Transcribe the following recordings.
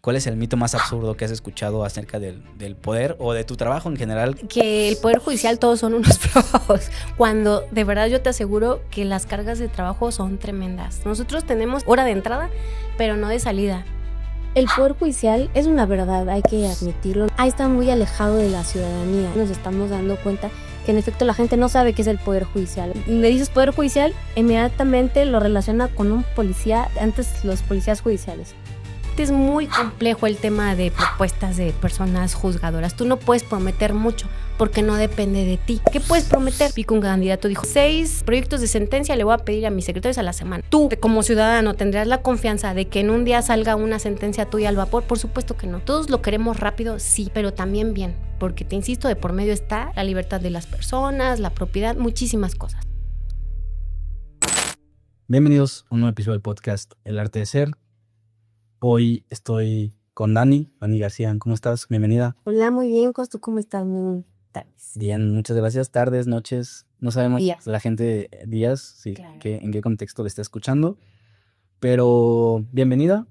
¿Cuál es el mito más absurdo que has escuchado acerca del poder o de tu trabajo en general? Que el Poder Judicial todos son unos flojos, cuando de verdad yo te aseguro que las cargas de trabajo son tremendas. Nosotros tenemos hora de entrada, pero no de salida. El Poder Judicial es una verdad, hay que admitirlo. Ahí está muy alejado de la ciudadanía. Nos estamos dando cuenta que en efecto la gente no sabe qué es el Poder Judicial. Le dices Poder Judicial, inmediatamente lo relaciona con un policía, antes los policías judiciales. Es muy complejo el tema de propuestas de personas juzgadoras. Tú no puedes prometer mucho porque no depende de ti. ¿Qué puedes prometer? Vi que un candidato dijo 6 proyectos de sentencia le voy a pedir a mis secretarios a la semana. Tú, como ciudadano, ¿tendrás la confianza de que en un día salga una sentencia tuya al vapor? Por supuesto que no. Todos lo queremos rápido, sí, pero también bien. Porque te insisto, de por medio está la libertad de las personas, la propiedad, muchísimas cosas. Bienvenidos a un nuevo episodio del podcast El Arte de Ser. Hoy estoy con Dani García. ¿Cómo estás? Bienvenida. Hola, muy bien, Costo, ¿cómo estás? Muy tardes. Bien, muchas gracias. Tardes, noches, no sabemos Días. La gente días, sí, Claro. en qué contexto le está escuchando. Pero bienvenida.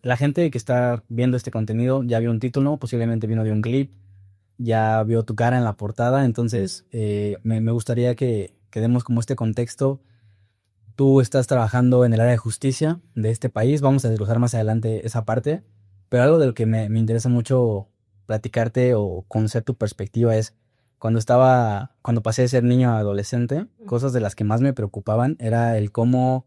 La gente que está viendo este contenido ya vio un título, posiblemente vino de un clip, ya vio tu cara en la portada. Entonces me gustaría que demos como este contexto. Tú estás trabajando en el área de justicia de este país. Vamos a desglosar más adelante esa parte. Pero algo de lo que me interesa mucho platicarte o conocer tu perspectiva es cuando pasé de ser niño a adolescente, cosas de las que más me preocupaban era el cómo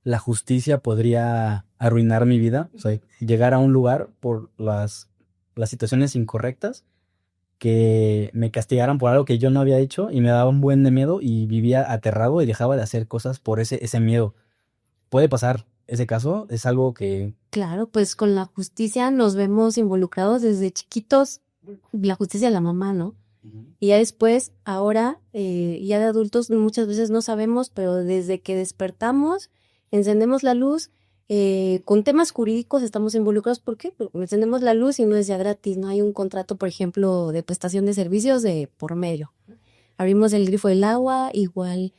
la justicia podría arruinar mi vida. O sea, llegar a un lugar por las situaciones incorrectas que me castigaran por algo que yo no había hecho y me daba un buen de miedo y vivía aterrado y dejaba de hacer cosas por ese miedo. ¿Puede pasar ese caso? Es algo que... Claro, pues con la justicia nos vemos involucrados desde chiquitos, la justicia de la mamá, ¿no? Y ya después, ahora, ya de adultos, muchas veces no sabemos, pero desde que despertamos, encendemos la luz, con temas jurídicos estamos involucrados. ¿Por qué? Porque encendemos la luz y no es ya gratis, no hay un contrato, por ejemplo, de prestación de servicios de por medio. Abrimos el grifo del agua, igual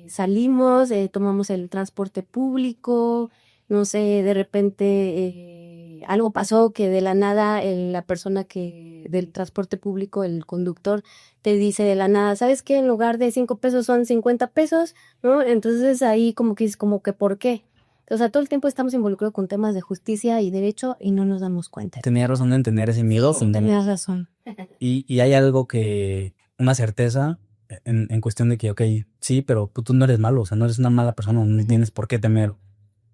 salimos, tomamos el transporte público, no sé, de repente algo pasó que de la nada la persona del transporte público, el conductor, te dice de la nada, ¿sabes qué? En lugar de 5 pesos son 50 pesos, ¿no? Entonces ahí como que es como que ¿por qué? O sea, todo el tiempo estamos involucrados con temas de justicia y derecho y no nos damos cuenta. Tenía razón en tener ese miedo. Tenías razón. Y hay algo una certeza en cuestión de que, ok, sí, pero tú no eres malo, o sea, no eres una mala persona, no tienes por qué temer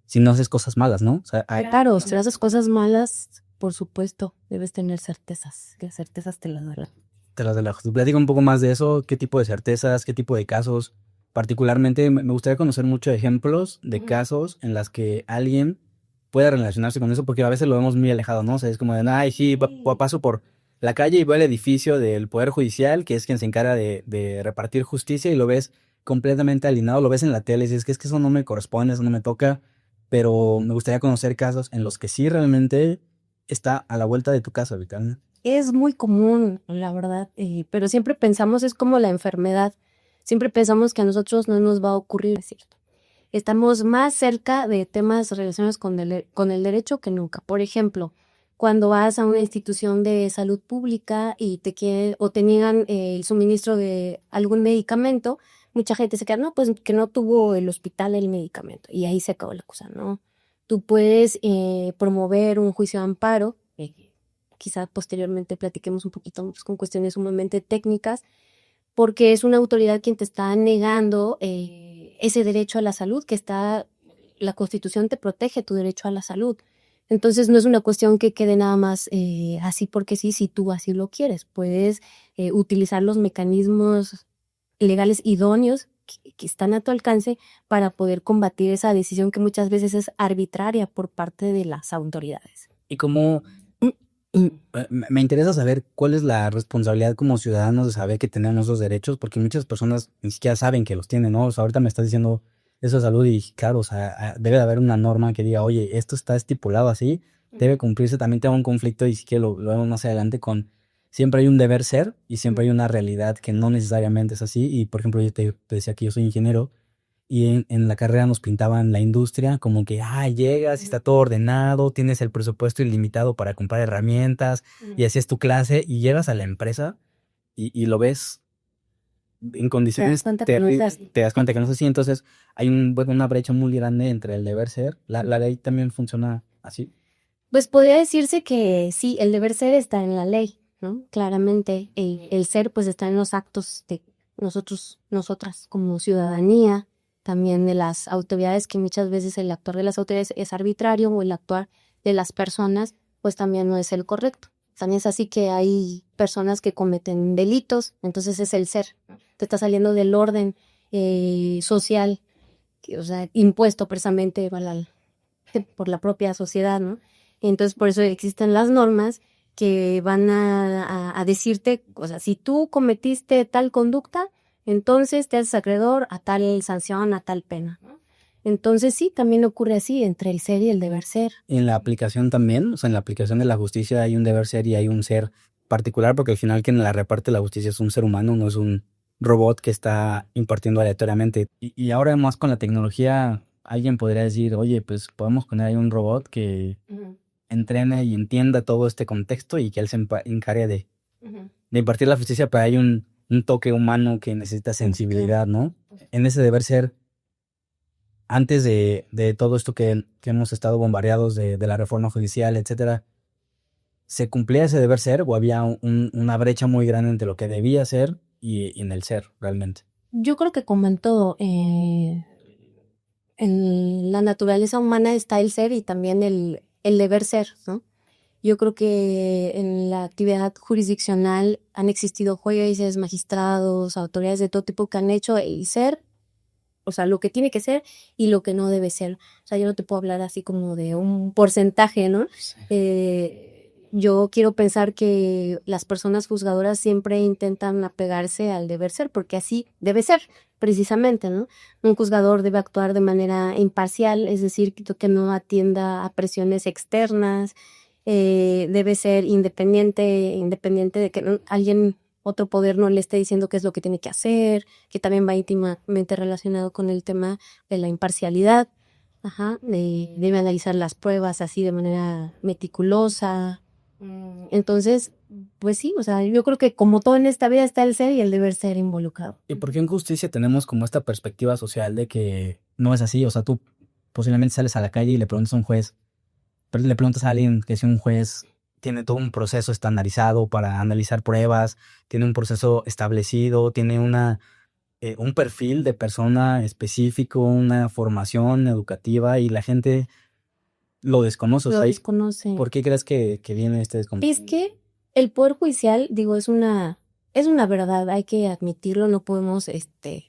si no haces cosas malas, ¿no? O sea, Claro, si haces cosas malas, por supuesto, debes tener certezas, que certezas te las darán. te las de la justicia. Platica un poco más de eso, qué tipo de certezas, qué tipo de casos. Particularmente me gustaría conocer muchos ejemplos de casos en las que alguien pueda relacionarse con eso, porque a veces lo vemos muy alejado, ¿no? O sea, es como de, ay, sí, paso por la calle y veo el edificio del Poder Judicial, que es quien se encarga de repartir justicia, y lo ves completamente alineado, lo ves en la tele y dices que es que eso no me corresponde, eso no me toca, pero me gustaría conocer casos en los que sí realmente está a la vuelta de tu casa, Vital. Es muy común, la verdad, pero siempre pensamos, es como la enfermedad, siempre pensamos que a nosotros no nos va a ocurrir, es cierto. Estamos más cerca de temas relacionados con el derecho que nunca. Por ejemplo, cuando vas a una institución de salud pública y te niegan el suministro de algún medicamento, mucha gente se queda, no, pues que no tuvo el hospital el medicamento. Y ahí se acabó la cosa, ¿no? Tú puedes promover un juicio de amparo, quizá posteriormente platiquemos un poquito pues, con cuestiones sumamente técnicas, porque es una autoridad quien te está negando ese derecho a la salud, la Constitución te protege tu derecho a la salud. Entonces no es una cuestión que quede nada más así porque sí, si tú así lo quieres. Puedes utilizar los mecanismos legales idóneos que están a tu alcance para poder combatir esa decisión que muchas veces es arbitraria por parte de las autoridades. Y cómo... Me interesa saber cuál es la responsabilidad como ciudadanos de saber que tenemos esos derechos, porque muchas personas ni siquiera saben que los tienen, ¿no? O sea, ahorita me estás diciendo eso de salud y claro, o sea, debe de haber una norma que diga, oye, esto está estipulado así, debe cumplirse. También tengo un conflicto y sí que lo vemos más adelante con, siempre hay un deber ser y siempre hay una realidad que no necesariamente es así. Y por ejemplo, yo te decía que yo soy ingeniero y en la carrera nos pintaban la industria como que, llegas y está todo ordenado, tienes el presupuesto ilimitado para comprar herramientas y así es tu clase y llegas a la empresa y lo ves en condiciones terribles, te das cuenta que no es así, entonces hay una brecha muy grande entre el deber ser. La ley también funciona así. Pues podría decirse que sí, el deber ser está en la ley, ¿no? Claramente, el ser pues está en los actos de nosotras como ciudadanía, también de las autoridades, que muchas veces el actuar de las autoridades es arbitrario o el actuar de las personas pues también no es el correcto. También es así que hay personas que cometen delitos, entonces es el ser. Te está saliendo del orden social, o sea, impuesto precisamente por la propia sociedad, ¿no? Entonces, por eso existen las normas que van a decirte, o sea, si tú cometiste tal conducta, entonces te haces acreedor a tal sanción, a tal pena. Entonces, sí, también ocurre así entre el ser y el deber ser. En la aplicación también, o sea, en la aplicación de la justicia hay un deber ser y hay un ser particular, porque al final quien la reparte la justicia es un ser humano, no es un robot que está impartiendo aleatoriamente. Y ahora más con la tecnología, alguien podría decir, oye, pues podemos poner ahí un robot que entrene y entienda todo este contexto y que él se encargue de impartir la justicia, pero hay un toque humano que necesita sensibilidad, ¿no? En ese deber ser, antes de todo esto que hemos estado bombardeados de la reforma judicial, etcétera, ¿se cumplía ese deber ser o había una brecha muy grande entre lo que debía ser y en el ser realmente? Yo creo que como en todo, en la naturaleza humana está el ser y también el deber ser, ¿no? Yo creo que en la actividad jurisdiccional han existido jueces, magistrados, autoridades de todo tipo que han hecho el ser, o sea, lo que tiene que ser y lo que no debe ser. O sea, yo no te puedo hablar así como de un porcentaje, ¿no? Yo quiero pensar que las personas juzgadoras siempre intentan apegarse al deber ser, porque así debe ser, precisamente, ¿no? Un juzgador debe actuar de manera imparcial, es decir, que no atienda a presiones externas, debe ser independiente de que otro poder no le esté diciendo qué es lo que tiene que hacer, que también va íntimamente relacionado con el tema de la imparcialidad. Debe analizar las pruebas así de manera meticulosa. Entonces, pues sí, o sea, yo creo que como todo en esta vida está el ser y el deber ser involucrado. ¿Y por qué en justicia tenemos como esta perspectiva social de que no es así? O sea, tú posiblemente sales a la calle y le preguntas a un juez, pero le preguntas a alguien que si un juez tiene todo un proceso estandarizado para analizar pruebas, tiene un proceso establecido, tiene un perfil de persona específico, una formación educativa y la gente lo desconoce. Lo desconoce. ¿Por qué crees que viene este desconocimiento? Es que el Poder Judicial, digo, es una verdad, hay que admitirlo, no podemos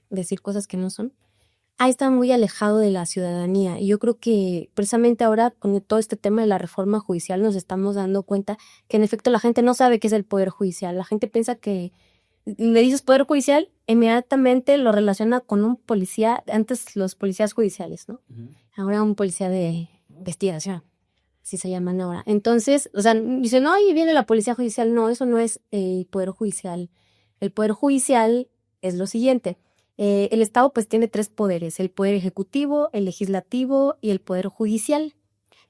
decir cosas que no son. Está muy alejado de la ciudadanía. Y yo creo que precisamente ahora con todo este tema de la reforma judicial nos estamos dando cuenta que en efecto la gente no sabe qué es el Poder Judicial. La gente piensa que le dices Poder Judicial, inmediatamente lo relaciona con un policía, antes los policías judiciales, ¿no? Ahora un policía de investigación, así se llaman ahora. Entonces, o sea, dicen, no, ahí viene la policía judicial. No, eso no es el Poder Judicial. El Poder Judicial es lo siguiente. El Estado pues tiene 3 poderes, el Poder Ejecutivo, el Legislativo y el Poder Judicial.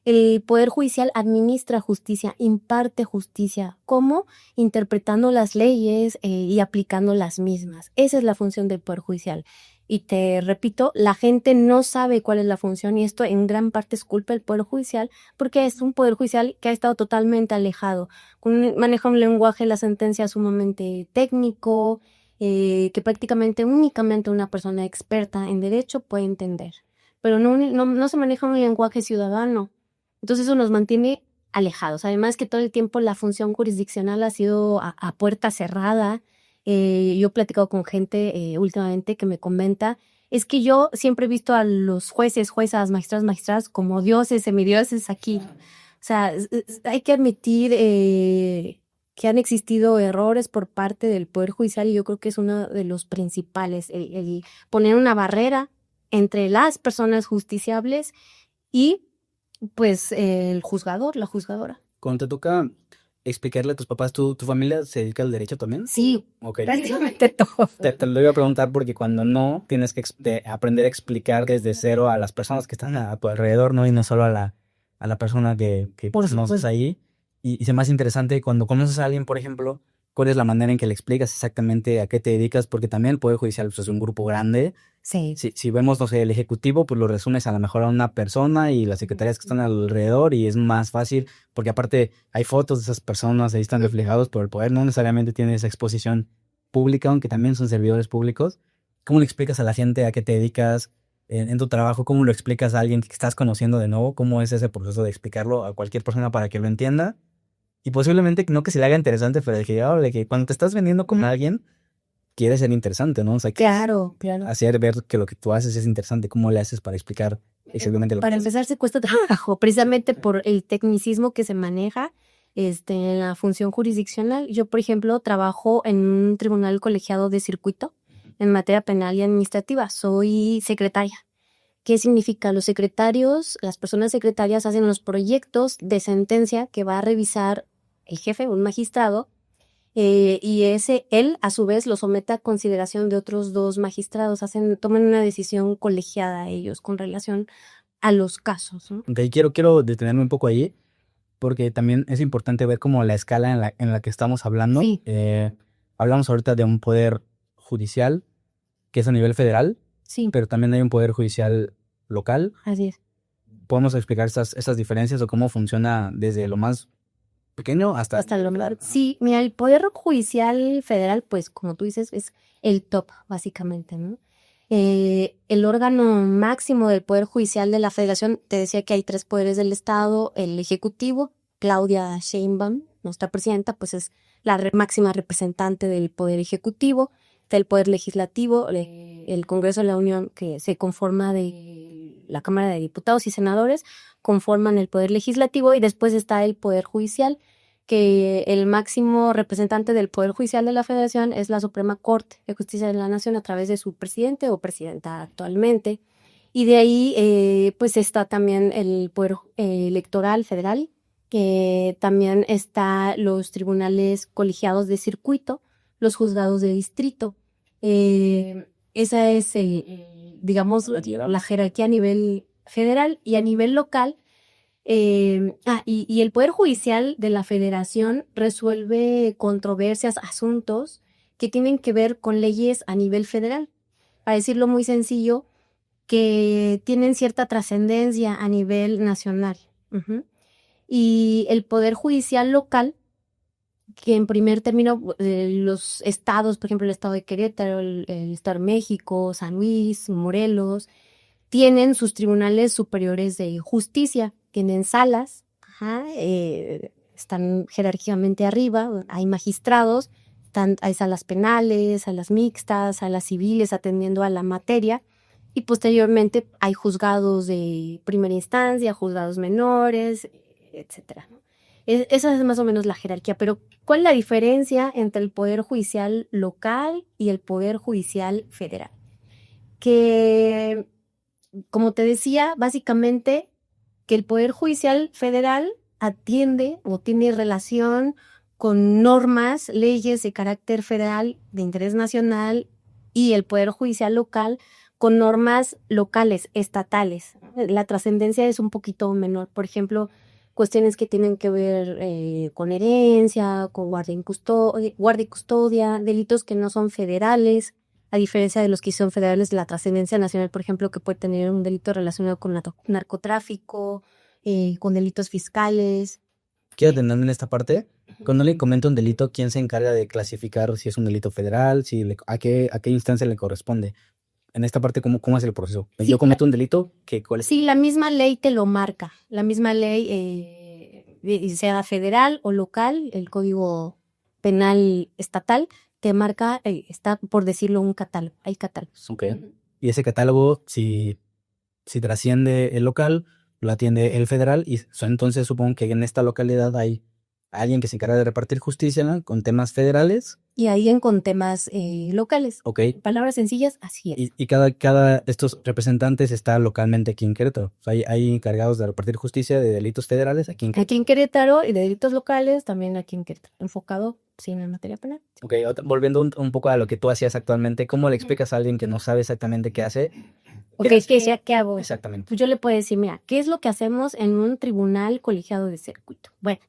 El Poder Judicial administra justicia, imparte justicia. ¿Cómo? Interpretando las leyes y aplicando las mismas. Esa es la función del Poder Judicial. Y te repito, la gente no sabe cuál es la función y esto en gran parte es culpa del Poder Judicial porque es un Poder Judicial que ha estado totalmente alejado. Maneja un lenguaje de la sentencia sumamente técnico, que prácticamente únicamente una persona experta en derecho puede entender. Pero no se maneja un lenguaje ciudadano. Entonces eso nos mantiene alejados. Además que todo el tiempo la función jurisdiccional ha sido a puerta cerrada. Yo he platicado con gente últimamente que me comenta, es que yo siempre he visto a los jueces, juezas, magistradas como dioses, semidioses aquí. O sea, hay que admitir que han existido errores por parte del Poder Judicial y yo creo que es uno de los principales, el poner una barrera entre las personas justiciables y pues el juzgador, la juzgadora. Cuando te toca explicarle a tus papás, ¿tu familia se dedica al derecho también? Sí, Ok. prácticamente todo. Te lo iba a preguntar porque cuando no, tienes que aprender a explicar desde cero a las personas que están a tu alrededor, ¿no? Y no solo a la persona que Por conoces supuesto. ahí. Y se me hace interesante cuando conoces a alguien, por ejemplo, cuál es la manera en que le explicas exactamente a qué te dedicas, porque también el Poder Judicial pues, es un grupo grande. Sí. Si vemos, no sé, el ejecutivo, pues lo resumes a lo mejor a una persona y las secretarias que están alrededor y es más fácil, porque aparte hay fotos de esas personas, ahí están reflejados, pero el poder no necesariamente tiene esa exposición pública, aunque también son servidores públicos. ¿Cómo le explicas a la gente a qué te dedicas en tu trabajo? ¿Cómo lo explicas a alguien que estás conociendo de nuevo? ¿Cómo es ese proceso de explicarlo a cualquier persona para que lo entienda? Y posiblemente no que se le haga interesante, pero de que cuando te estás vendiendo con alguien, quiere ser interesante, ¿no? O sea, Claro. hacer ver que lo que tú haces es interesante. ¿Cómo le haces para explicar exactamente lo que Para haces? empezar, se cuesta trabajo, precisamente por el tecnicismo que se maneja en la función jurisdiccional. Yo, por ejemplo, trabajo en un tribunal colegiado de circuito en materia penal y administrativa. Soy secretaria. ¿Qué significa? Los secretarios, las personas secretarias hacen los proyectos de sentencia que va a revisar el jefe, un magistrado, y él a su vez lo somete a consideración de otros dos magistrados, toman una decisión colegiada ellos con relación a los casos, ¿no? Ok, quiero detenerme un poco ahí, porque también es importante ver como la escala en la que estamos hablando. Sí. Hablamos ahorita de un poder judicial que es a nivel federal, Sí, pero también hay un poder judicial local. así es. ¿Podemos explicar esas diferencias o cómo funciona desde lo más pequeño hasta... Hasta lo largo. Sí, mira, el Poder Judicial Federal, pues como tú dices, es el top, básicamente, ¿no? El órgano máximo del Poder Judicial de la Federación, te decía que hay tres poderes del Estado, el Ejecutivo, Claudia Sheinbaum, nuestra presidenta, pues es la máxima representante del Poder Ejecutivo, del Poder Legislativo, el Congreso de la Unión, que se conforma de la Cámara de Diputados y Senadores, conforman el Poder Legislativo, y después está el Poder Judicial, que el máximo representante del Poder Judicial de la Federación es la Suprema Corte de Justicia de la Nación a través de su presidente o presidenta actualmente. Y de ahí pues está también el Poder Electoral Federal, que también está los tribunales colegiados de circuito, los juzgados de distrito. Esa es, digamos, la jerarquía a nivel federal, y a nivel local. Y el Poder Judicial de la Federación resuelve controversias, asuntos que tienen que ver con leyes a nivel federal. Para decirlo muy sencillo, que tienen cierta trascendencia a nivel nacional. Ujú. Y el Poder Judicial local, que en primer término los estados, por ejemplo el estado de Querétaro, el estado de México, San Luis, Morelos, tienen sus tribunales superiores de justicia, tienen salas, están jerárquicamente arriba, hay magistrados, hay salas penales, salas mixtas, salas civiles atendiendo a la materia, y posteriormente hay juzgados de primera instancia, juzgados menores, etcétera, ¿no? Esa es más o menos la jerarquía, pero ¿cuál es la diferencia entre el Poder Judicial local y el Poder Judicial federal? Que, como te decía, básicamente que el Poder Judicial Federal atiende o tiene relación con normas, leyes de carácter federal de interés nacional, y el Poder Judicial local con normas locales, estatales. La trascendencia es un poquito menor. Por ejemplo, cuestiones que tienen que ver con herencia, con guardia y custodia, delitos que no son federales, a diferencia de los que son federales, de la trascendencia nacional, por ejemplo, que puede tener un delito relacionado con narcotráfico, con delitos fiscales. Quiero atenderme en esta parte. Cuando le comento un delito, ¿quién se encarga de clasificar si es un delito federal, a qué instancia le corresponde? En esta parte, ¿cómo es el proceso? Sí, Yo cometo un delito, ¿cuál es? Sí, la misma ley te lo marca. La misma ley, sea federal o local, el Código Penal estatal, te marca, está por decirlo, un catálogo. Hay catálogos. Ok. Y ese catálogo, si trasciende el local, lo atiende el federal, y entonces supongo que en esta localidad hay alguien que se encarga de repartir justicia, ¿no?, con temas federales. Y alguien con temas locales. Ok. Palabras sencillas, así es. Y cada estos representantes está localmente aquí en Querétaro. O sea, hay encargados de repartir justicia de delitos federales aquí en Querétaro. Aquí en Querétaro y de delitos locales también aquí en Querétaro. Enfocado, sí, en materia penal. Ok, volviendo un poco a lo que tú hacías actualmente, ¿cómo le explicas a alguien que no sabe exactamente qué hace? Ok, ¿qué hago? Exactamente. Pues yo le puedo decir, mira, ¿qué es lo que hacemos en un tribunal colegiado de circuito? Bueno,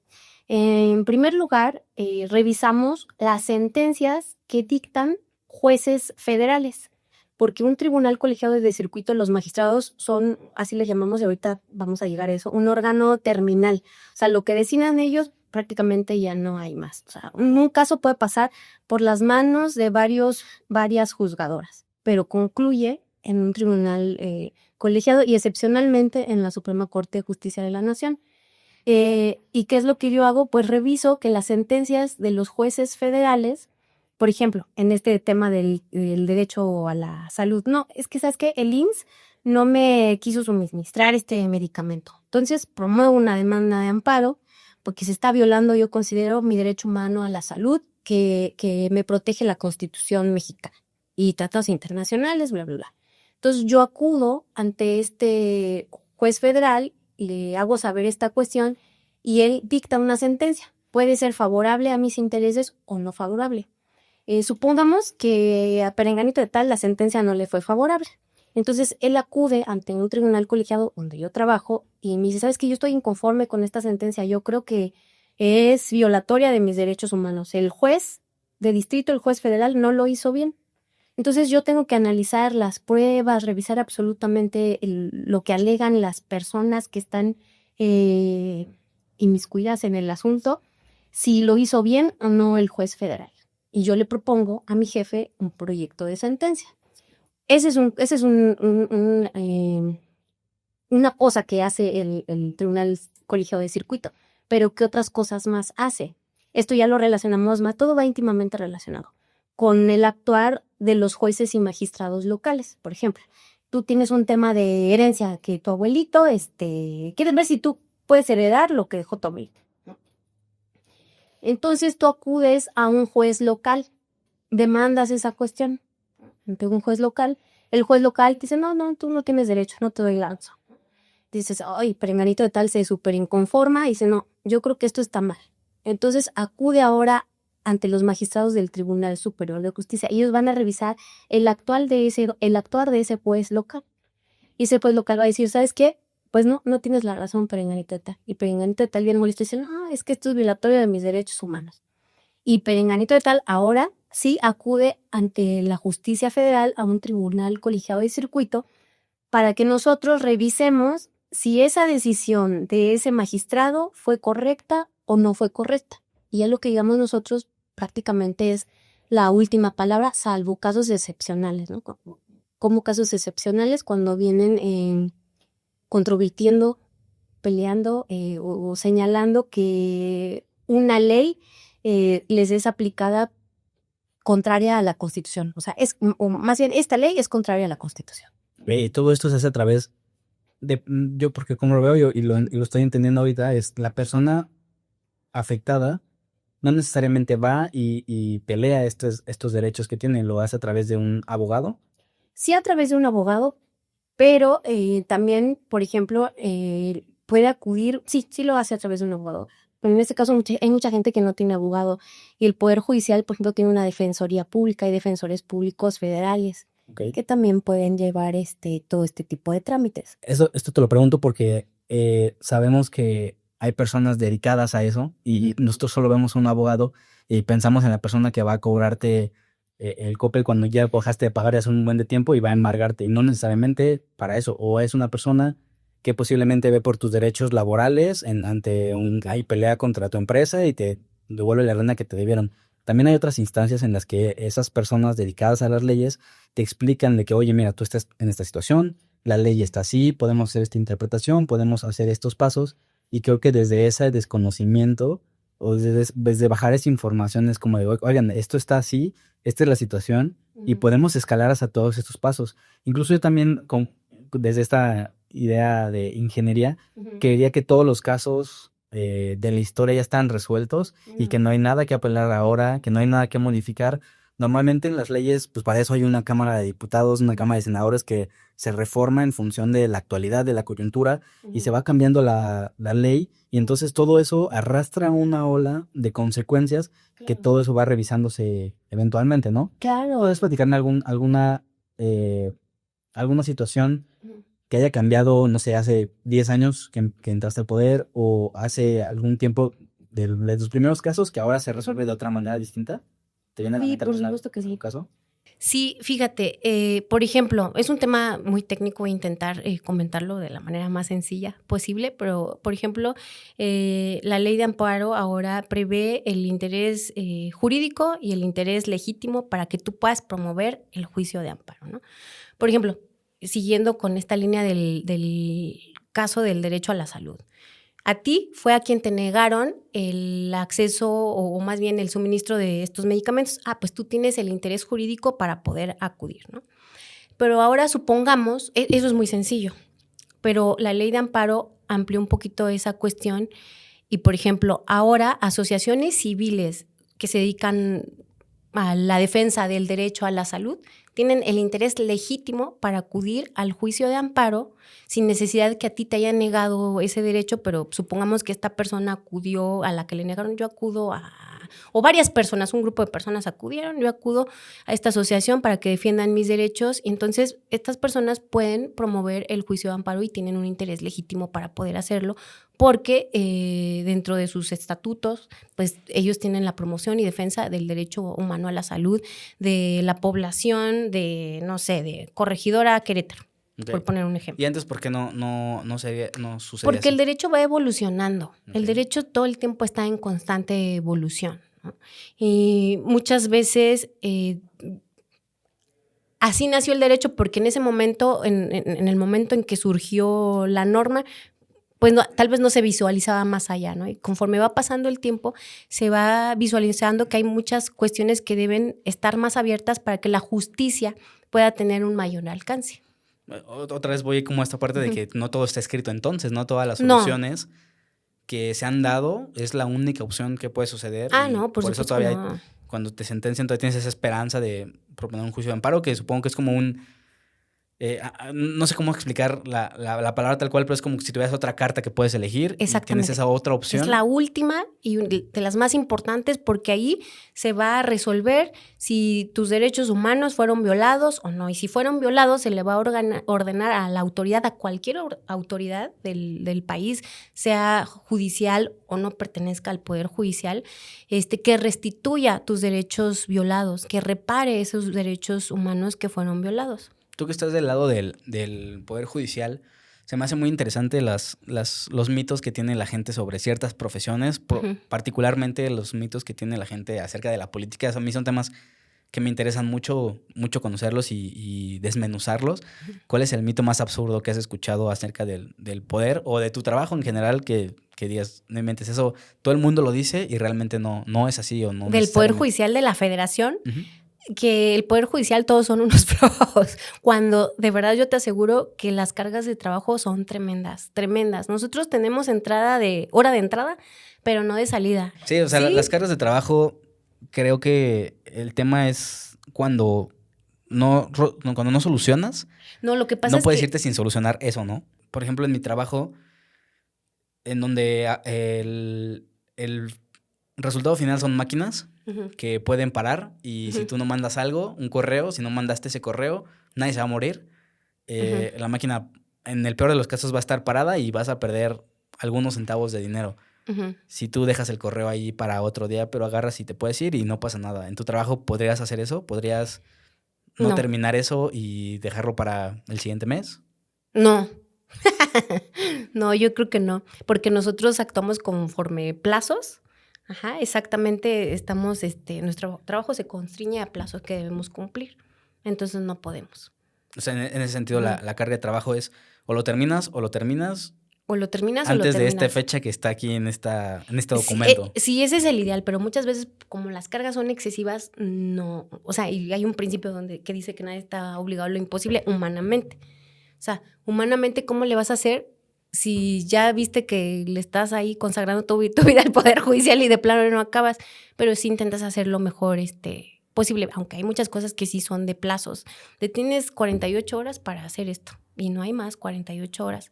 en primer lugar, revisamos las sentencias que dictan jueces federales, porque un tribunal colegiado de circuito, los magistrados son, así les llamamos, y ahorita vamos a llegar a eso, un órgano terminal. O sea, lo que decidan ellos prácticamente ya no hay más. O sea, un caso puede pasar por las manos de varias juzgadoras, pero concluye en un tribunal colegiado y excepcionalmente en la Suprema Corte de Justicia de la Nación. ¿Y qué es lo que yo hago? Pues reviso que las sentencias de los jueces federales, por ejemplo, en este tema del derecho a la salud, no, es que, ¿sabes qué? El IMSS no me quiso suministrar este medicamento. Entonces, promuevo una demanda de amparo porque se está violando, yo considero, mi derecho humano a la salud que me protege la Constitución mexicana y tratados internacionales, bla, bla, bla. Entonces, yo acudo ante este juez federal, le hago saber esta cuestión y él dicta una sentencia. Puede ser favorable a mis intereses o no favorable. Supongamos que a Perenganito de tal la sentencia no le fue favorable. Entonces él acude ante un tribunal colegiado donde yo trabajo y me dice, ¿sabes qué? Yo estoy inconforme con esta sentencia. Yo creo que es violatoria de mis derechos humanos. El juez de distrito, el juez federal, no lo hizo bien. Entonces yo tengo que analizar las pruebas, revisar absolutamente lo que alegan las personas que están inmiscuidas en el asunto, si lo hizo bien o no el juez federal. Y yo le propongo a mi jefe un proyecto de sentencia. Ese es una cosa que hace el Tribunal Colegiado de Circuito. Pero ¿qué otras cosas más hace? Esto ya lo relacionamos más, todo va íntimamente relacionado con el actuar de los jueces y magistrados locales. Por ejemplo, tú tienes un tema de herencia que tu abuelito, quieres ver si tú puedes heredar lo que dejó tu abuelito, ¿no? Entonces tú acudes a un juez local, demandas esa cuestión ante un juez local. El juez local te dice, no, tú no tienes derecho, no te doy lanzo. Dices, ay, Perenganito de tal se súper inconforma y dice, no, yo creo que esto está mal. Entonces acude ahora ante los magistrados del Tribunal Superior de Justicia. Ellos van a revisar el actuar de ese juez local. Y ese juez local va a decir, ¿sabes qué? Pues no tienes la razón, Perenganito de tal. Y Perenganito de tal viene molesto y dice, no, es que esto es violatorio de mis derechos humanos. Y Perenganito de tal ahora sí acude ante la justicia federal a un tribunal colegiado de circuito para que nosotros revisemos si esa decisión de ese magistrado fue correcta o no fue correcta. Y ya lo que digamos nosotros prácticamente es la última palabra, salvo casos excepcionales, ¿no? Como casos excepcionales cuando vienen controvirtiendo, peleando o señalando que una ley les es aplicada contraria a la Constitución. O sea, o más bien, esta ley es contraria a la Constitución. Todo esto se hace a través de, yo porque como lo veo yo y lo estoy entendiendo ahorita, es la persona afectada no necesariamente va y pelea estos derechos que tiene, lo hace a través de un abogado. Sí, a través de un abogado, pero también, por ejemplo, puede acudir, sí lo hace a través de un abogado. Pero en este caso hay mucha gente que no tiene abogado y el Poder Judicial, por ejemplo, tiene una defensoría pública y defensores públicos federales que también pueden llevar todo este tipo de trámites. Esto te lo pregunto porque sabemos que hay personas dedicadas a eso y nosotros solo vemos a un abogado y pensamos en la persona que va a cobrarte el Coppel cuando ya dejaste de pagar hace un buen de tiempo y va a embargarte, y no necesariamente para eso. O es una persona que posiblemente ve por tus derechos laborales hay pelea contra tu empresa y te devuelve la lana que te debieron. También hay otras instancias en las que esas personas dedicadas a las leyes te explican de que, oye, mira, tú estás en esta situación, la ley está así, podemos hacer esta interpretación, podemos hacer estos pasos, y creo que desde ese desconocimiento o desde bajar esa información es como de, oigan, esto está así, esta es la situación, y podemos escalar hasta todos estos pasos. Incluso yo también, desde esta idea de ingeniería, quería que todos los casos de la historia ya están resueltos y que no hay nada que apelar ahora, que no hay nada que modificar. Normalmente en las leyes, pues para eso hay una Cámara de Diputados, una Cámara de Senadores que se reforma en función de la actualidad, de la coyuntura, y se va cambiando la ley, y entonces todo eso arrastra una ola de consecuencias que todo eso va revisándose eventualmente, ¿no? Claro. ¿Puedes platicarme alguna situación que haya cambiado, no sé, hace 10 años que entraste al poder, o hace algún tiempo de tus primeros casos que ahora se resuelve de otra manera distinta? ¿Te viene a la Sí, mente por algún supuesto que sí. caso? Sí, fíjate, por ejemplo, es un tema muy técnico, voy a intentar comentarlo de la manera más sencilla posible, pero, por ejemplo, la ley de amparo ahora prevé el interés jurídico y el interés legítimo para que tú puedas promover el juicio de amparo, ¿no? Por ejemplo, siguiendo con esta línea del caso del derecho a la salud. A ti fue a quien te negaron el acceso o más bien el suministro de estos medicamentos. Pues tú tienes el interés jurídico para poder acudir, ¿no? Pero ahora supongamos, eso es muy sencillo, pero la ley de amparo amplió un poquito esa cuestión y, por ejemplo, ahora asociaciones civiles que se dedican a la defensa del derecho a la salud tienen el interés legítimo para acudir al juicio de amparo sin necesidad de que a ti te hayan negado ese derecho, pero supongamos que esta persona acudió, a la que le negaron, yo acudo o varias personas, un grupo de personas acudieron, yo acudo a esta asociación para que defiendan mis derechos, y entonces estas personas pueden promover el juicio de amparo y tienen un interés legítimo para poder hacerlo, porque dentro de sus estatutos, pues ellos tienen la promoción y defensa del derecho humano a la salud de la población de, no sé, de Corregidora Querétaro, por poner un ejemplo. ¿Y antes por qué no sucedía Porque así? el derecho va evolucionando. El derecho todo el tiempo está en constante evolución, ¿no? Y muchas veces así nació el derecho porque en ese momento, en el momento en que surgió la norma, pues tal vez no se visualizaba más allá, ¿no? Y conforme va pasando el tiempo, se va visualizando que hay muchas cuestiones que deben estar más abiertas para que la justicia pueda tener un mayor alcance. Otra vez voy como a esta parte de que no todo está escrito entonces, no todas las soluciones que se han dado es la única opción que puede suceder. No, por eso supuesto todavía no. Cuando te sentencian todavía tienes esa esperanza de proponer un juicio de amparo, que supongo que es como un... no sé cómo explicar la palabra tal cual, pero es como si tuvieras otra carta que puedes elegir y tienes esa otra opción. Es la última y de las más importantes, porque ahí se va a resolver si tus derechos humanos fueron violados o no. Y si fueron violados, se le va a ordenar a la autoridad, a cualquier autoridad del país, sea judicial o no pertenezca al poder judicial, que restituya tus derechos violados, que repare esos derechos humanos que fueron violados. Tú que estás del lado del Poder Judicial, se me hace muy interesante los mitos que tiene la gente sobre ciertas profesiones, particularmente los mitos que tiene la gente acerca de la política. A mí son temas que me interesan mucho conocerlos y desmenuzarlos. ¿Cuál es el mito más absurdo que has escuchado acerca del poder o de tu trabajo en general que digas, no inventes eso? Todo el mundo lo dice y realmente no es así o no. ¿Del Poder Judicial de la Federación? Que el Poder Judicial todos son unos flojos, cuando de verdad yo te aseguro que las cargas de trabajo son tremendas, tremendas. Nosotros tenemos hora de entrada, pero no de salida. Sí, o sea, ¿sí? Las cargas de trabajo, creo que el tema es cuando no solucionas. No, lo que pasa es que... No puedes irte sin solucionar eso, ¿no? Por ejemplo, en mi trabajo, en donde el resultado final son máquinas que pueden parar y si tú no mandas algo, un correo, si no mandaste ese correo, nadie se va a morir. La máquina, en el peor de los casos, va a estar parada y vas a perder algunos centavos de dinero. Si tú dejas el correo ahí para otro día, pero agarras y te puedes ir y no pasa nada. ¿En tu trabajo podrías hacer eso? ¿Podrías no terminar eso y dejarlo para el siguiente mes? No. No, yo creo que no, porque nosotros actuamos conforme plazos. Exactamente, estamos, nuestro trabajo se constriñe a plazos que debemos cumplir, entonces no podemos. O sea, en ese sentido, la carga de trabajo es o lo terminas antes de esta fecha que está aquí en este documento. Sí, ese es el ideal, pero muchas veces como las cargas son excesivas, no, o sea, y hay un principio que dice que nadie está obligado a lo imposible humanamente. O sea, humanamente, ¿cómo le vas a hacer si ya viste que le estás ahí consagrando tu vida al Poder Judicial y de plano no acabas, pero sí intentas hacer lo mejor posible, aunque hay muchas cosas que sí son de plazos. Tienes 48 horas para hacer esto y no hay más 48 horas.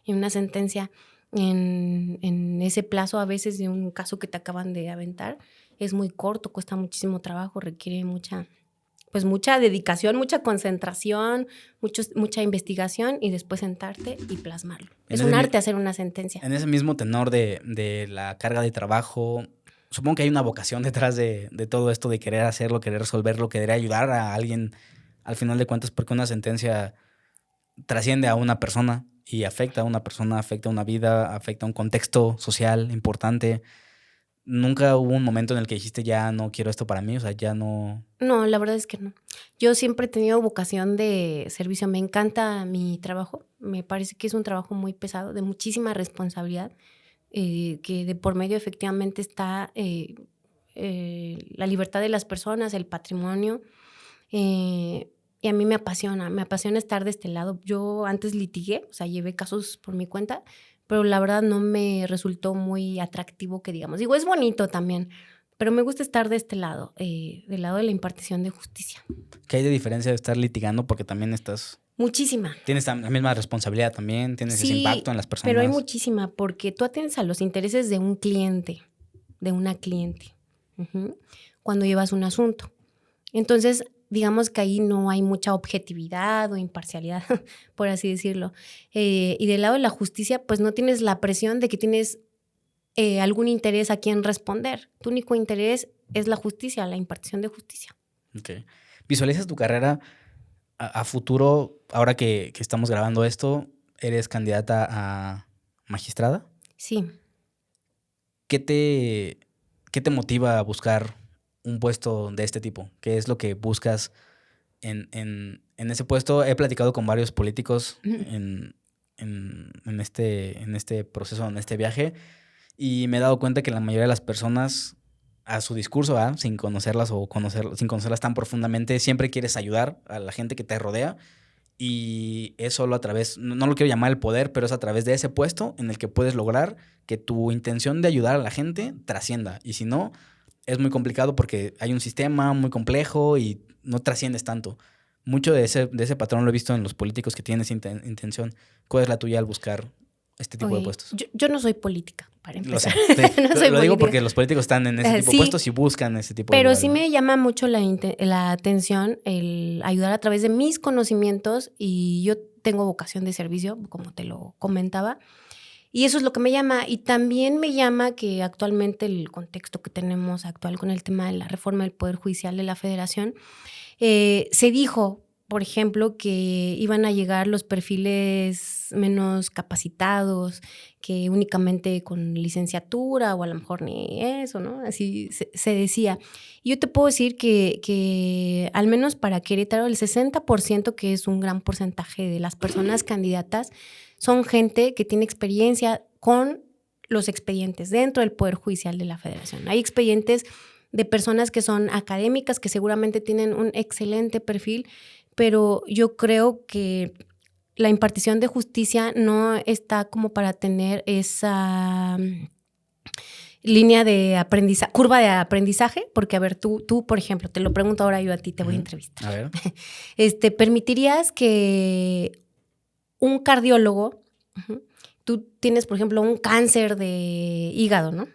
Y una sentencia en ese plazo a veces de un caso que te acaban de aventar es muy corto, cuesta muchísimo trabajo, requiere mucha dedicación, mucha concentración, mucha investigación y después sentarte y plasmarlo. Es un arte hacer una sentencia. En ese mismo tenor de la carga de trabajo, supongo que hay una vocación detrás de todo esto de querer hacerlo, querer resolverlo, querer ayudar a alguien al final de cuentas, porque una sentencia trasciende a una persona y afecta a una persona, afecta a una vida, afecta a un contexto social importante. ¿Nunca hubo un momento en el que dijiste ya no quiero esto para mí? O sea, ya no... No, la verdad es que no. Yo siempre he tenido vocación de servicio. Me encanta mi trabajo. Me parece que es un trabajo muy pesado, de muchísima responsabilidad, que de por medio efectivamente está la libertad de las personas, el patrimonio. Y a mí me apasiona estar de este lado. Yo antes litigué, o sea, llevé casos por mi cuenta, pero la verdad no me resultó muy atractivo que digamos. Digo, es bonito también, pero me gusta estar de este lado, del lado de la impartición de justicia. ¿Qué hay de diferencia de estar litigando? Porque también estás... Muchísima. Tienes la misma responsabilidad también, tienes ese impacto en las personas. Pero hay muchísima, porque tú atiendes a los intereses de un cliente, de una cliente, cuando llevas un asunto. Entonces, digamos que ahí no hay mucha objetividad o imparcialidad, por así decirlo. Y del lado de la justicia, pues no tienes la presión de que tienes algún interés a quien responder. Tu único interés es la justicia, la impartición de justicia. Okay. ¿Visualizas tu carrera a futuro? Ahora que estamos grabando esto, ¿eres candidata a magistrada? Sí. ¿Qué te motiva a buscar un puesto de este tipo? ¿Qué es lo que buscas en ese puesto? He platicado con varios políticos en este proceso, en este viaje, y me he dado cuenta que la mayoría de las personas, a su discurso, sin conocerlas sin conocerlas tan profundamente, siempre quieres ayudar a la gente que te rodea, y es solo a través, no lo quiero llamar el poder, pero es a través de ese puesto en el que puedes lograr que tu intención de ayudar a la gente trascienda. Y si no, es muy complicado porque hay un sistema muy complejo y no trasciendes tanto. Mucho de ese patrón lo he visto en los políticos que tienen esa intención. ¿Cuál es la tuya al buscar este tipo de puestos? Yo no soy política, para empezar. Lo sé. Sí. No lo digo porque los políticos están en ese tipo de puestos y buscan ese tipo de Pero lugares. sí me llama mucho la atención el ayudar a través de mis conocimientos, y yo tengo vocación de servicio, como te lo comentaba. Y eso es lo que me llama. Y también me llama que actualmente el contexto que tenemos actual con el tema de la reforma del Poder Judicial de la Federación, se dijo, por ejemplo, que iban a llegar los perfiles menos capacitados, que únicamente con licenciatura o a lo mejor ni eso, ¿no? Así se decía. Y yo te puedo decir que al menos para Querétaro el 60%, que es un gran porcentaje de las personas candidatas, son gente que tiene experiencia con los expedientes dentro del Poder Judicial de la Federación. Hay expedientes de personas que son académicas, que seguramente tienen un excelente perfil, pero yo creo que la impartición de justicia no está como para tener esa línea de aprendizaje, curva de aprendizaje, porque a ver, tú, por ejemplo, te lo pregunto ahora yo a ti, te voy a entrevistar. A ver. ¿Permitirías que un cardiólogo, tú tienes, por ejemplo, un cáncer de hígado, ¿no?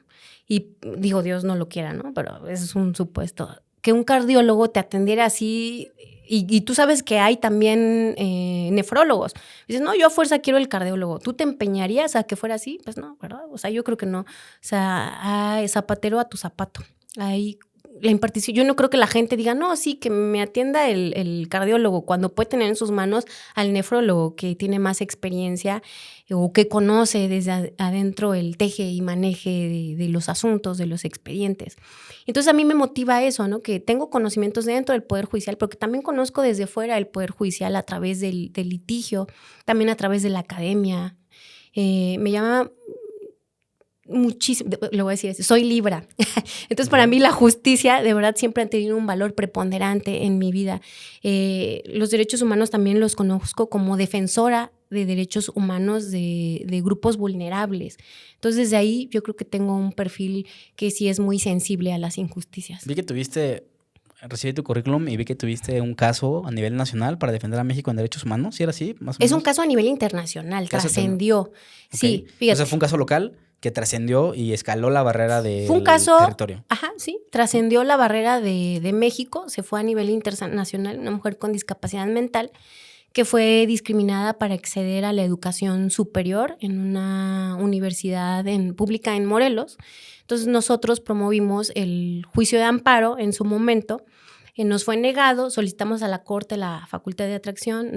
Y digo, Dios no lo quiera, ¿no? Pero eso es un supuesto. Que un cardiólogo te atendiera así, y tú sabes que hay también nefrólogos. Dices, no, yo a fuerza quiero el cardiólogo. ¿Tú te empeñarías a que fuera así? Pues no, ¿verdad? O sea, yo creo que no. O sea, zapatero a tu zapato. Ahí la impartición. Yo no creo que la gente diga, no, sí, que me atienda el cardiólogo, cuando puede tener en sus manos al nefrólogo, que tiene más experiencia o que conoce desde adentro el teje y maneje de los asuntos, de los expedientes. Entonces a mí me motiva eso, ¿no? Que tengo conocimientos dentro del Poder Judicial, porque también conozco desde fuera el Poder Judicial a través del litigio, también a través de la academia. Me llama muchísimo, lo voy a decir así, soy Libra. Entonces, para mí la justicia de verdad siempre ha tenido un valor preponderante en mi vida. Los derechos humanos también los conozco como defensora de derechos humanos de grupos vulnerables. Entonces, desde ahí yo creo que tengo un perfil que sí es muy sensible a las injusticias. Recibí tu currículum y vi que tuviste un caso a nivel nacional para defender a México en derechos humanos. ¿Sí era así, más o Es menos? un caso a nivel internacional, trascendió. Okay. Sí, fíjate. Entonces fue un caso local que trascendió y escaló la barrera del fue un caso, territorio. Ajá, sí, trascendió la barrera de México, se fue a nivel internacional, una mujer con discapacidad mental que fue discriminada para acceder a la educación superior en una universidad pública en Morelos. Entonces nosotros promovimos el juicio de amparo en su momento. Nos fue negado, solicitamos a la Corte la facultad de atracción,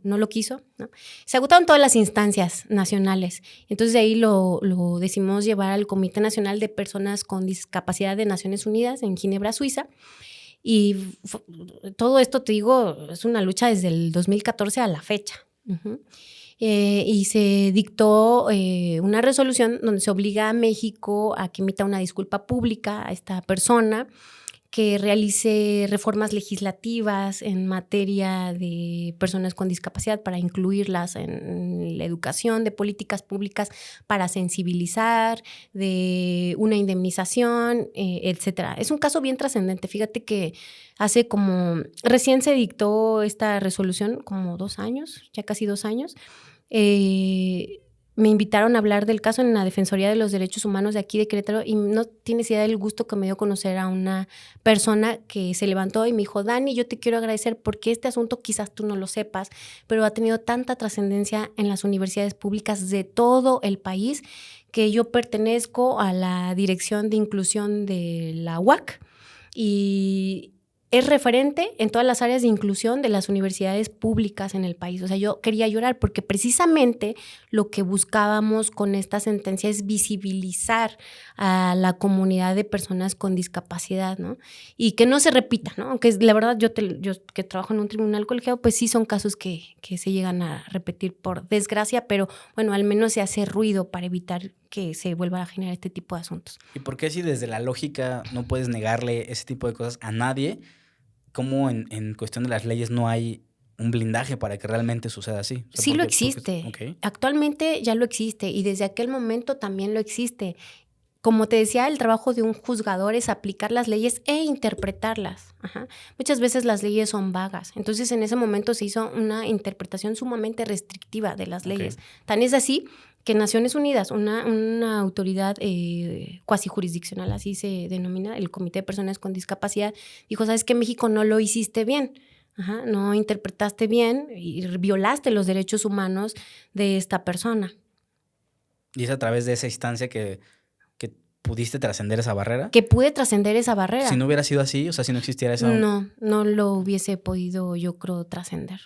no lo quiso, ¿no? Se agotaron todas las instancias nacionales. Entonces de ahí lo decidimos llevar al Comité Nacional de Personas con Discapacidad de Naciones Unidas en Ginebra, Suiza. Y todo esto, te digo, es una lucha desde el 2014 a la fecha. Uh-huh. Y se dictó una resolución donde se obliga a México a que emita una disculpa pública a esta persona, que realice reformas legislativas en materia de personas con discapacidad para incluirlas en la educación, de políticas públicas para sensibilizar, de una indemnización, etcétera. Es un caso bien trascendente. Fíjate que recién se dictó esta resolución, como 2 años, ya casi 2 años. Me invitaron a hablar del caso en la Defensoría de los Derechos Humanos de aquí de Querétaro y no tienes idea del gusto que me dio conocer a una persona que se levantó y me dijo: Dani, yo te quiero agradecer porque este asunto quizás tú no lo sepas, pero ha tenido tanta trascendencia en las universidades públicas de todo el país que yo pertenezco a la Dirección de Inclusión de la UAC y es referente en todas las áreas de inclusión de las universidades públicas en el país. O sea, yo quería llorar porque precisamente lo que buscábamos con esta sentencia es visibilizar a la comunidad de personas con discapacidad, ¿no? Y que no se repita, ¿no? Aunque la verdad yo que trabajo en un tribunal colegiado, pues sí son casos que se llegan a repetir por desgracia, pero bueno, al menos se hace ruido para evitar que se vuelva a generar este tipo de asuntos. ¿Y por qué si desde la lógica no puedes negarle ese tipo de cosas a nadie? ¿Cómo en cuestión de las leyes no hay un blindaje para que realmente suceda así? O sea, sí lo existe. Okay. Actualmente ya lo existe y desde aquel momento también lo existe. Como te decía, el trabajo de un juzgador es aplicar las leyes e interpretarlas. Ajá. Muchas veces las leyes son vagas. Entonces, en ese momento se hizo una interpretación sumamente restrictiva de las leyes. Okay. Tan es así que Naciones Unidas, una autoridad cuasi jurisdiccional, así se denomina, el Comité de Personas con Discapacidad, dijo: ¿sabes qué? México no lo hiciste bien. Ajá, no interpretaste bien y violaste los derechos humanos de esta persona. ¿Y es a través de esa instancia que pudiste trascender esa barrera? Que pude trascender esa barrera. Si no hubiera sido así, o sea, si no existiera eso... No lo hubiese podido, yo creo, trascender.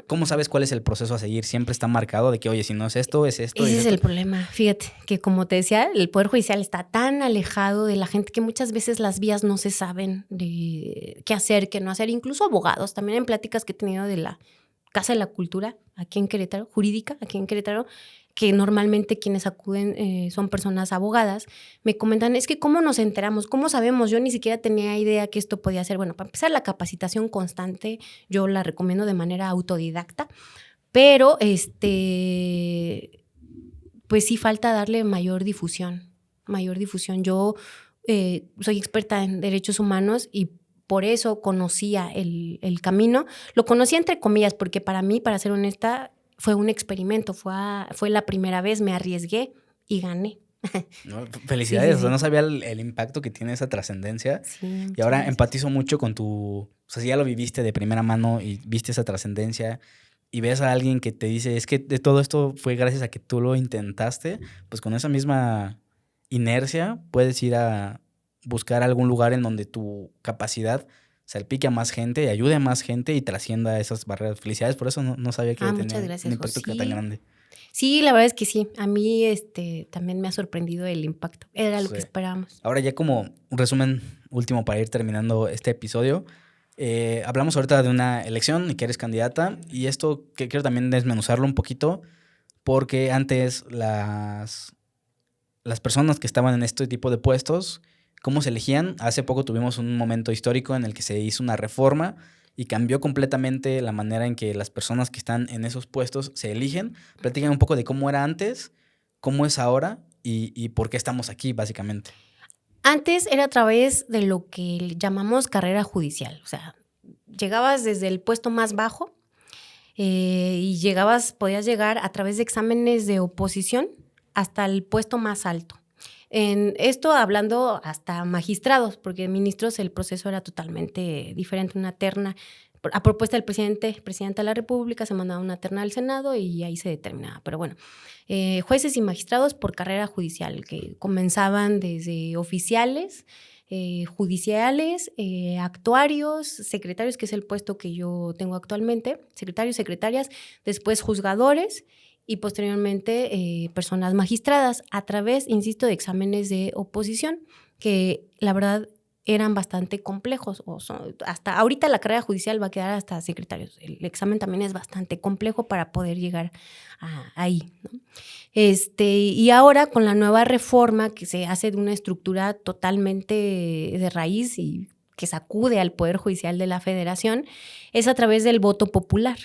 ¿Cómo sabes cuál es el proceso a seguir? Siempre está marcado de que, oye, si no es esto, es esto. Ese es el problema. Fíjate que, como te decía, el Poder Judicial está tan alejado de la gente que muchas veces las vías no se saben de qué hacer, qué no hacer. Incluso abogados, también en pláticas que he tenido de la Casa de la Cultura, aquí en Querétaro, jurídica, aquí en Querétaro, que normalmente quienes acuden son personas abogadas, me comentan: es que ¿cómo nos enteramos? ¿Cómo sabemos? Yo ni siquiera tenía idea que esto podía ser. Bueno, para empezar, la capacitación constante yo la recomiendo de manera autodidacta, pero pues sí falta darle mayor difusión. Yo soy experta en derechos humanos y por eso conocía el camino. Lo conocía entre comillas porque para mí, para ser honesta, fue un experimento, fue la primera vez, me arriesgué y gané. No, felicidades, sí. O sea, no sabía el impacto que tiene esa trascendencia. Sí, y ahora empatizo mucho con o sea, si ya lo viviste de primera mano y viste esa trascendencia y ves a alguien que te dice: es que de todo esto fue gracias a que tú lo intentaste, pues con esa misma inercia puedes ir a buscar algún lugar en donde tu capacidad salpique a más gente y ayude a más gente y trascienda esas barreras. Felicidades, por eso no sabía que tenía un impacto tan grande. Sí, la verdad es que sí. A mí también me ha sorprendido el impacto. Era lo que esperábamos. Ahora, ya como un resumen último para ir terminando este episodio, hablamos ahorita de una elección y que eres candidata, y esto que quiero también desmenuzarlo un poquito, porque antes las personas que estaban en este tipo de puestos cómo se elegían. Hace poco tuvimos un momento histórico en el que se hizo una reforma y cambió completamente la manera en que las personas que están en esos puestos se eligen. Platícame un poco de cómo era antes, cómo es ahora y por qué estamos aquí, básicamente. Antes era a través de lo que llamamos carrera judicial. O sea, llegabas desde el puesto más bajo y podías llegar a través de exámenes de oposición hasta el puesto más alto. En esto hablando hasta magistrados, porque ministros el proceso era totalmente diferente, una terna. A propuesta del presidente de la República, se mandaba una terna al Senado y ahí se determinaba. Pero bueno, jueces y magistrados por carrera judicial, que comenzaban desde oficiales, judiciales, actuarios, secretarios, que es el puesto que yo tengo actualmente, secretarios, secretarias, después juzgadores y posteriormente personas magistradas a través, insisto, de exámenes de oposición, que la verdad eran bastante complejos. Hasta ahorita la carrera judicial va a quedar hasta secretarios. El examen también es bastante complejo para poder llegar ahí, ¿no? Y ahora con la nueva reforma que se hace de una estructura totalmente de raíz y que sacude al Poder Judicial de la Federación, es a través del voto popular.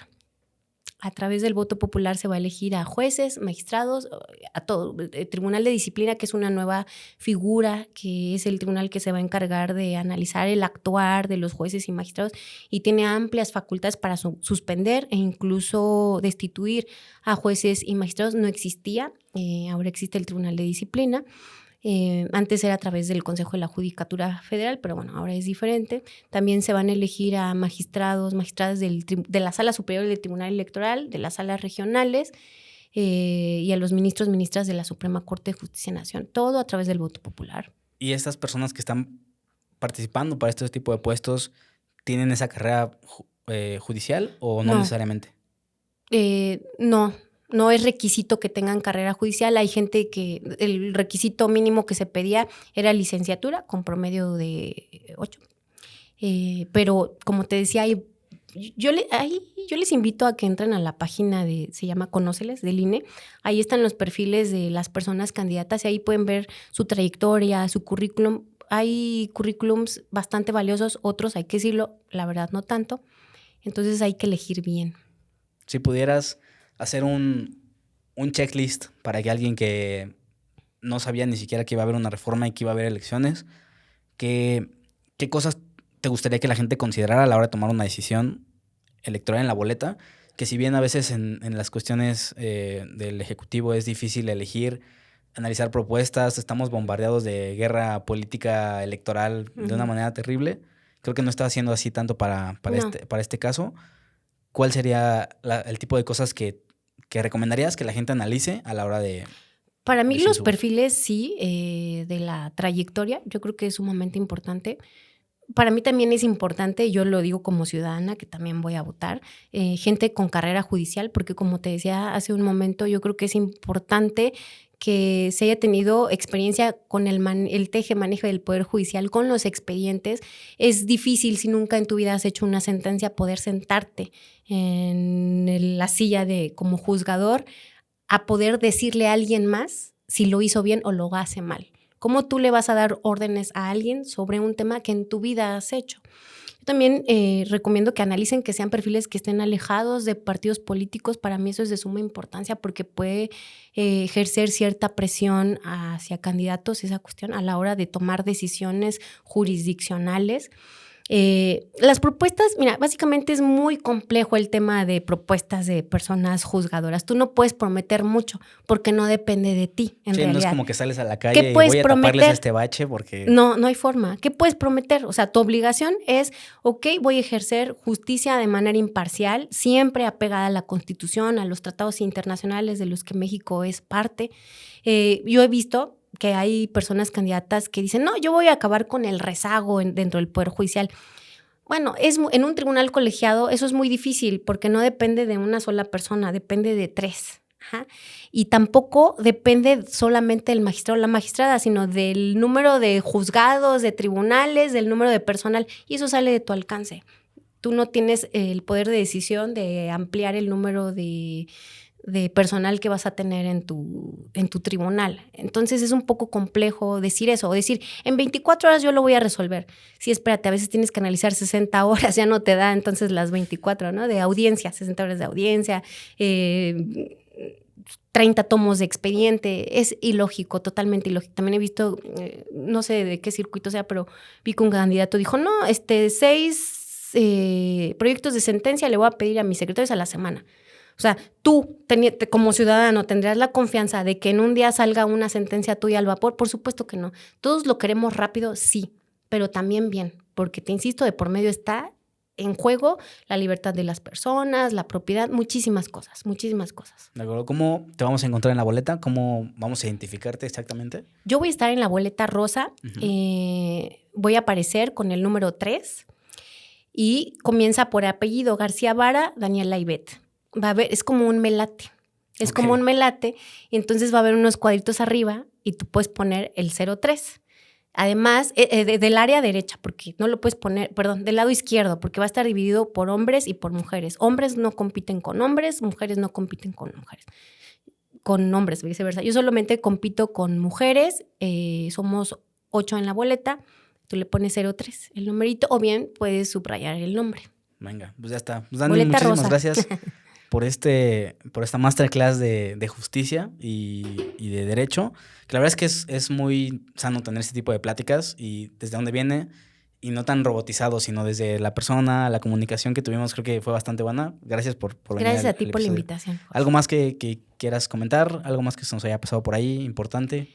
A través del voto popular se va a elegir a jueces, magistrados, a todo. El Tribunal de Disciplina, que es una nueva figura, que es el tribunal que se va a encargar de analizar el actuar de los jueces y magistrados y tiene amplias facultades para suspender e incluso destituir a jueces y magistrados. No existía, ahora existe el Tribunal de Disciplina. Antes era a través del Consejo de la Judicatura Federal, pero bueno, ahora es diferente. También se van a elegir a magistrados, magistradas de la Sala Superior del Tribunal Electoral, de las salas regionales y a los ministros, ministras de la Suprema Corte de Justicia de Nación. Todo a través del voto popular. ¿Y estas personas que están participando para este tipo de puestos tienen esa carrera judicial o no necesariamente? No es requisito que tengan carrera judicial. Hay gente que el requisito mínimo que se pedía era licenciatura con promedio de 8. Pero como te decía, yo les invito a que entren a la página se llama Conóceles, del INE. Ahí están los perfiles de las personas candidatas y ahí pueden ver su trayectoria, su currículum. Hay currículums bastante valiosos, otros, hay que decirlo, la verdad no tanto. Entonces hay que elegir bien. Si pudieras hacer un checklist para que alguien que no sabía ni siquiera que iba a haber una reforma y que iba a haber elecciones, ¿qué cosas te gustaría que la gente considerara a la hora de tomar una decisión electoral en la boleta? Que si bien a veces en las cuestiones del Ejecutivo es difícil elegir, analizar propuestas, estamos bombardeados de guerra política electoral de una manera terrible, creo que no está haciendo así tanto para este caso. ¿Cuál sería el tipo de cosas que recomendarías que la gente analice a la hora de... Para mí los perfiles, sí, de la trayectoria, yo creo que es sumamente importante. Para mí también es importante, yo lo digo como ciudadana, que también voy a votar, gente con carrera judicial, porque como te decía hace un momento, yo creo que es importante que se haya tenido experiencia con el teje-maneje del Poder Judicial, con los expedientes. Es difícil, si nunca en tu vida has hecho una sentencia, poder sentarte en la silla como juzgador a poder decirle a alguien más si lo hizo bien o lo hace mal. ¿Cómo tú le vas a dar órdenes a alguien sobre un tema que en tu vida has hecho? Yo también recomiendo que analicen que sean perfiles que estén alejados de partidos políticos. Para mí eso es de suma importancia porque puede ejercer cierta presión hacia candidatos, esa cuestión a la hora de tomar decisiones jurisdiccionales. Las propuestas, mira, básicamente es muy complejo el tema de propuestas de personas juzgadoras. Tú no puedes prometer mucho porque no depende de ti, en realidad. No es como que sales a la calle y voy a taparles este bache porque... No hay forma. ¿Qué puedes prometer? O sea, tu obligación es, voy a ejercer justicia de manera imparcial, siempre apegada a la Constitución, a los tratados internacionales de los que México es parte. Yo he visto que hay personas candidatas que dicen, no, yo voy a acabar con el rezago dentro del Poder Judicial. Bueno, en un tribunal colegiado eso es muy difícil porque no depende de una sola persona, depende de 3. Ajá. Y tampoco depende solamente del magistrado o la magistrada, sino del número de juzgados, de tribunales, del número de personal, y eso sale de tu alcance. Tú no tienes el poder de decisión de ampliar el número de de personal que vas a tener en tu tribunal. Entonces es un poco complejo decir eso, o decir, en 24 horas yo lo voy a resolver. Sí, espérate, a veces tienes que analizar 60 horas, ya no te da entonces las 24, ¿no? De audiencia, 60 horas de audiencia, 30 tomos de expediente. Es ilógico, totalmente ilógico. También he visto, no sé de qué circuito sea, pero vi que un candidato dijo, no, 6 proyectos de sentencia le voy a pedir a mis secretarios a la semana. O sea, tú como ciudadano tendrías la confianza de que en un día salga una sentencia tuya al vapor. Por supuesto que no. Todos lo queremos rápido, sí, pero también bien, porque te insisto, de por medio está en juego la libertad de las personas, la propiedad, muchísimas cosas, muchísimas cosas. De acuerdo. ¿Cómo te vamos a encontrar en la boleta? ¿Cómo vamos a identificarte exactamente? Yo voy a estar en la boleta rosa, voy a aparecer con el número 3 y comienza por apellido García Vara, Daniela Ivette. Va a haber, es como un melate. Es como un melate, y entonces va a haber unos cuadritos arriba y tú puedes poner el 03. Además, del área derecha, porque no lo puedes poner, perdón, del lado izquierdo, porque va a estar dividido por hombres y por mujeres. Hombres no compiten con hombres, mujeres no compiten con mujeres. Con hombres, viceversa. Yo solamente compito con mujeres, somos 8 en la boleta, tú le pones 03, el numerito, o bien puedes subrayar el nombre. Venga, pues ya está. Pues Dani, Boleta muchísimas rosa. Gracias por esta masterclass de justicia y de derecho, que la verdad es que es muy sano tener este tipo de pláticas y desde dónde viene, y no tan robotizado, sino desde la persona, la comunicación que tuvimos, creo que fue bastante buena. Gracias por venir. Gracias a ti por la invitación, Jorge. ¿Algo más que quieras comentar? ¿Algo más que se nos haya pasado por ahí importante?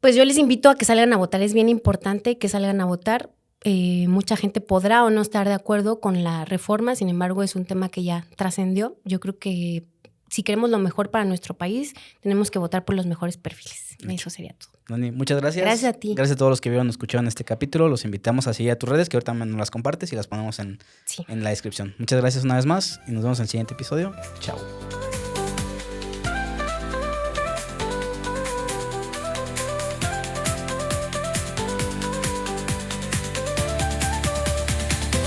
Pues yo les invito a que salgan a votar. Es bien importante que salgan a votar. Mucha gente podrá o no estar de acuerdo con la reforma, sin embargo es un tema que ya trascendió. Yo creo que si queremos lo mejor para nuestro país, tenemos que votar por los mejores perfiles. Eso sería todo. Dani, muchas gracias. Gracias a ti. Gracias a todos los que vieron o escucharon este capítulo. Los invitamos a seguir a tus redes, que ahorita nos las compartes y las ponemos en la descripción. Muchas gracias una vez más y nos vemos en el siguiente episodio. Chao.